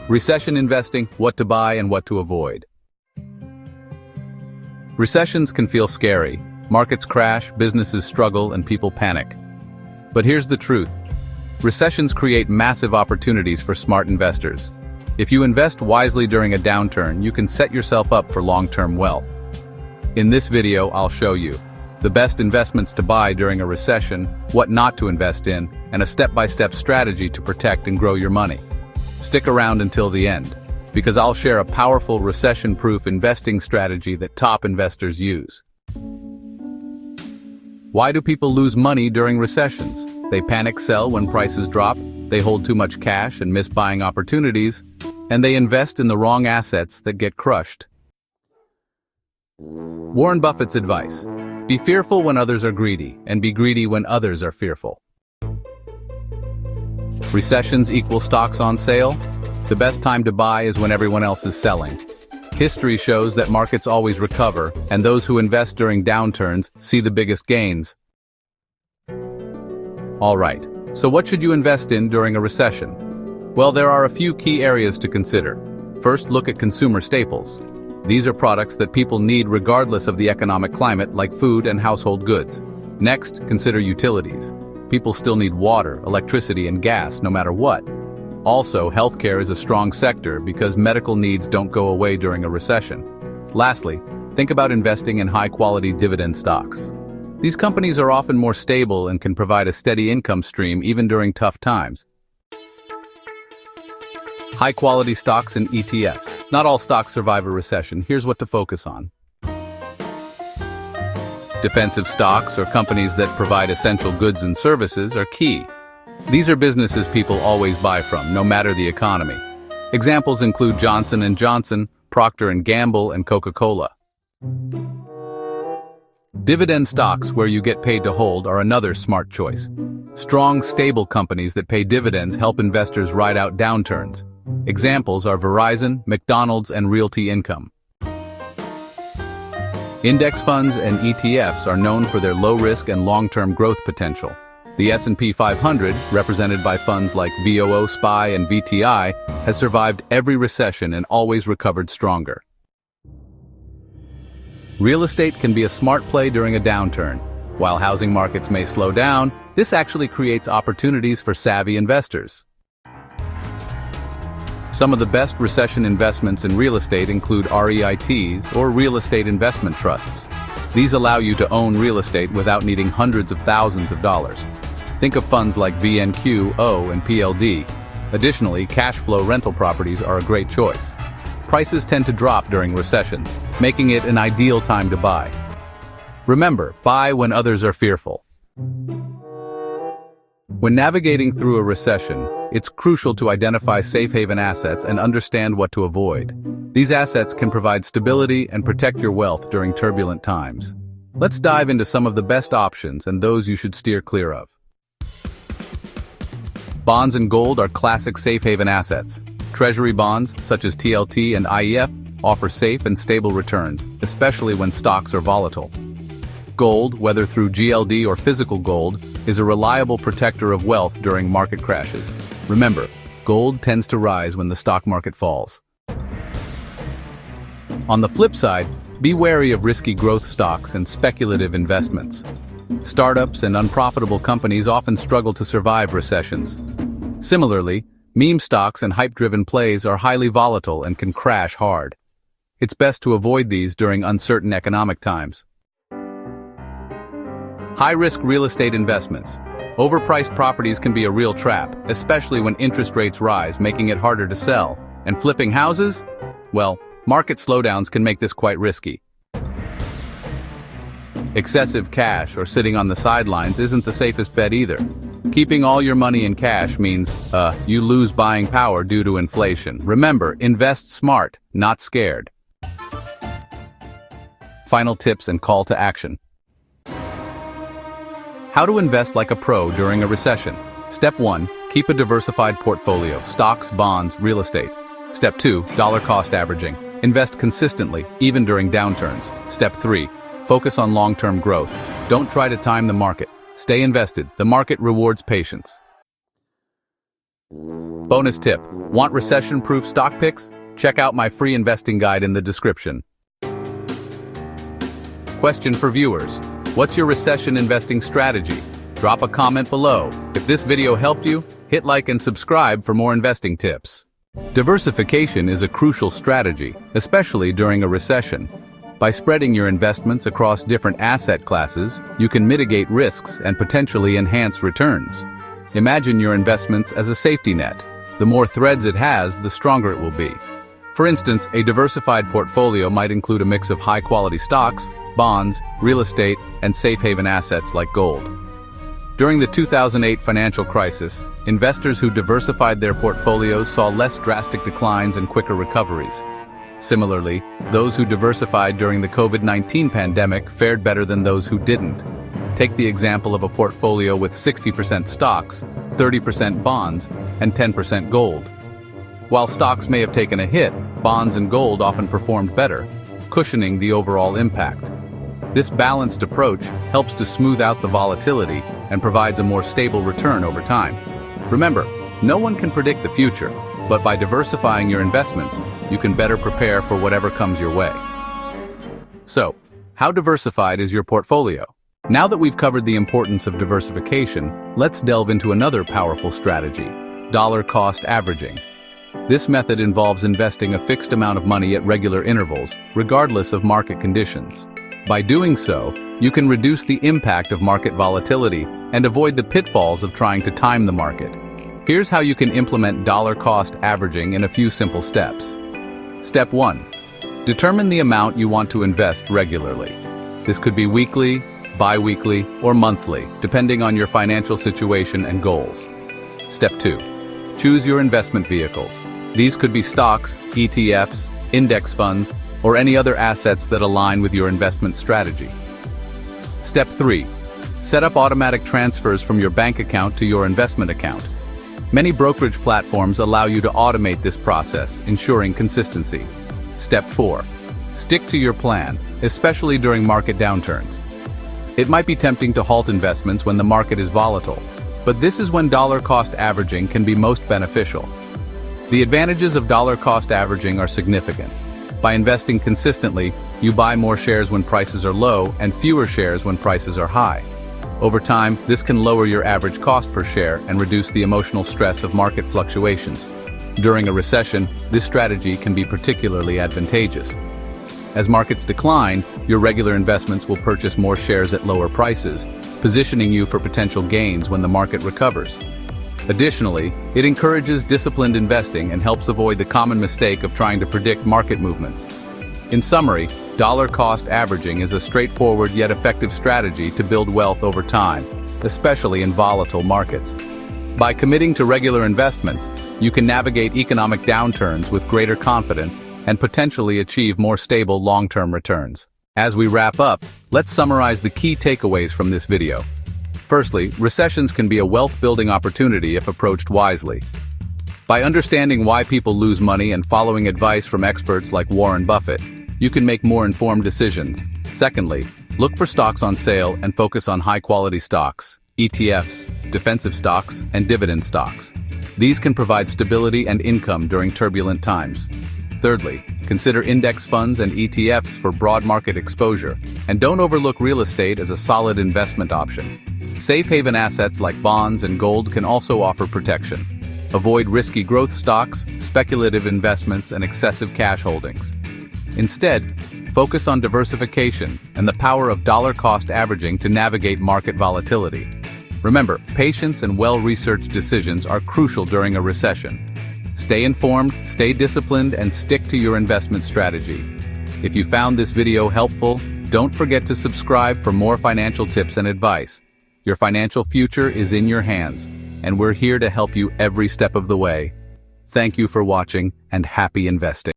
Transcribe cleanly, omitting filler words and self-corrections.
Recession investing, what to buy and what to avoid. Recessions can feel scary. Markets crash, businesses struggle, and people panic. But here's the truth. Recessions create massive opportunities for smart investors. If you invest wisely during a downturn, you can set yourself up for long-term wealth. In this video, I'll show you the best investments to buy during a recession, what not to invest in, and a step-by-step strategy to protect and grow your money. Stick around until the end, because I'll share a powerful recession-proof investing strategy that top investors use. Why do people lose money during recessions? They panic sell when prices drop, they hold too much cash and miss buying opportunities, and they invest in the wrong assets that get crushed. Warren Buffett's advice: be fearful when others are greedy, and be greedy when others are fearful. Recessions equal stocks on sale? The best time to buy is when everyone else is selling. History shows that markets always recover, and those who invest during downturns see the biggest gains. Alright, so what should you invest in during a recession? Well, there are a few key areas to consider. First, look at consumer staples. These are products that people need regardless of the economic climate, like food and household goods. Next, consider utilities. People still need water, electricity, and gas no matter what. Also, healthcare is a strong sector because medical needs don't go away during a recession. Lastly, think about investing in high-quality dividend stocks. These companies are often more stable and can provide a steady income stream even during tough times. High-quality stocks and ETFs. Not all stocks survive a recession. Here's what to focus on. Defensive stocks, or companies that provide essential goods and services, are key. These are businesses people always buy from, no matter the economy. Examples include Johnson & Johnson, Procter & Gamble, and Coca-Cola. Dividend stocks, where you get paid to hold, are another smart choice. Strong, stable companies that pay dividends help investors ride out downturns. Examples are Verizon, McDonald's, and Realty Income. Index funds and ETFs are known for their low risk and long-term growth potential. The S&P 500, represented by funds like VOO, SPY, and VTI, has survived every recession and always recovered stronger. Real estate can be a smart play during a downturn. While housing markets may slow down, this actually creates opportunities for savvy investors. Some of the best recession investments in real estate include REITs, or real estate investment trusts. These allow you to own real estate without needing hundreds of thousands of dollars. Think of funds like VNQ, O, and PLD. Additionally, cash flow rental properties are a great choice. Prices tend to drop during recessions, making it an ideal time to buy. Remember, buy when others are fearful. When navigating through a recession, it's crucial to identify safe haven assets and understand what to avoid. These assets can provide stability and protect your wealth during turbulent times. Let's dive into some of the best options and those you should steer clear of. Bonds and gold are classic safe haven assets. Treasury bonds, such as TLT and IEF, offer safe and stable returns, especially when stocks are volatile. Gold, whether through GLD or physical gold, is a reliable protector of wealth during market crashes. Remember, gold tends to rise when the stock market falls. On the flip side, be wary of risky growth stocks and speculative investments. Startups and unprofitable companies often struggle to survive recessions. Similarly, meme stocks and hype-driven plays are highly volatile and can crash hard. It's best to avoid these during uncertain economic times. High-risk real estate investments. Overpriced properties can be a real trap, especially when interest rates rise, making it harder to sell. And flipping houses? Well, market slowdowns can make this quite risky. Excessive cash or sitting on the sidelines isn't the safest bet either. Keeping all your money in cash means, you lose buying power due to inflation. Remember, invest smart, not scared. Final tips and call to action. How to invest like a pro during a recession. Step 1. Keep a diversified portfolio: stocks, bonds, real estate. Step 2. Dollar cost averaging. Invest consistently, even during downturns. Step 3. Focus on long-term growth. Don't try to time the market. Stay invested. The market rewards patience. Bonus tip: want recession-proof stock picks? Check out my free investing guide in the description. Question for viewers: what's your recession investing strategy? Drop a comment below. If this video helped you, hit like and subscribe for more investing tips. Diversification is a crucial strategy, especially during a recession. By spreading your investments across different asset classes, you can mitigate risks and potentially enhance returns. Imagine your investments as a safety net. The more threads it has, the stronger it will be. For instance, a diversified portfolio might include a mix of high-quality stocks, bonds, real estate, and safe haven assets like gold. During the 2008 financial crisis, investors who diversified their portfolios saw less drastic declines and quicker recoveries. Similarly, those who diversified during the COVID-19 pandemic fared better than those who didn't. Take the example of a portfolio with 60% stocks, 30% bonds, and 10% gold. While stocks may have taken a hit, bonds and gold often performed better, cushioning the overall impact. This balanced approach helps to smooth out the volatility and provides a more stable return over time. Remember, no one can predict the future, but by diversifying your investments, you can better prepare for whatever comes your way. So, how diversified is your portfolio? Now that we've covered the importance of diversification, let's delve into another powerful strategy: dollar cost averaging. This method involves investing a fixed amount of money at regular intervals, regardless of market conditions. By doing so, you can reduce the impact of market volatility and avoid the pitfalls of trying to time the market. Here's how you can implement dollar cost averaging in a few simple steps. Step 1. Determine the amount you want to invest regularly. This could be weekly, bi-weekly, or monthly, depending on your financial situation and goals. Step 2. Choose your investment vehicles. These could be stocks, ETFs, index funds, or any other assets that align with your investment strategy. Step 3. Set up automatic transfers from your bank account to your investment account. Many brokerage platforms allow you to automate this process, ensuring consistency. Step 4. Stick to your plan, especially during market downturns. It might be tempting to halt investments when the market is volatile, but this is when dollar cost averaging can be most beneficial. The advantages of dollar cost averaging are significant. By investing consistently, you buy more shares when prices are low and fewer shares when prices are high. Over time, this can lower your average cost per share and reduce the emotional stress of market fluctuations. During a recession, this strategy can be particularly advantageous. As markets decline, your regular investments will purchase more shares at lower prices, positioning you for potential gains when the market recovers. Additionally, it encourages disciplined investing and helps avoid the common mistake of trying to predict market movements. In summary, dollar cost averaging is a straightforward yet effective strategy to build wealth over time, especially in volatile markets. By committing to regular investments, you can navigate economic downturns with greater confidence and potentially achieve more stable long-term returns. As we wrap up, let's summarize the key takeaways from this video. Firstly, recessions can be a wealth-building opportunity if approached wisely. By understanding why people lose money and following advice from experts like Warren Buffett, you can make more informed decisions. Secondly, look for stocks on sale and focus on high-quality stocks, ETFs, defensive stocks, and dividend stocks. These can provide stability and income during turbulent times. Thirdly, consider index funds and ETFs for broad market exposure, and don't overlook real estate as a solid investment option. Safe haven assets like bonds and gold can also offer protection. Avoid risky growth stocks, speculative investments, and excessive cash holdings. Instead, focus on diversification and the power of dollar cost averaging to navigate market volatility. Remember, patience and well-researched decisions are crucial during a recession. Stay informed, stay disciplined, and stick to your investment strategy. If you found this video helpful, don't forget to subscribe for more financial tips and advice. Your financial future is in your hands, and we're here to help you every step of the way. Thank you for watching, and happy investing.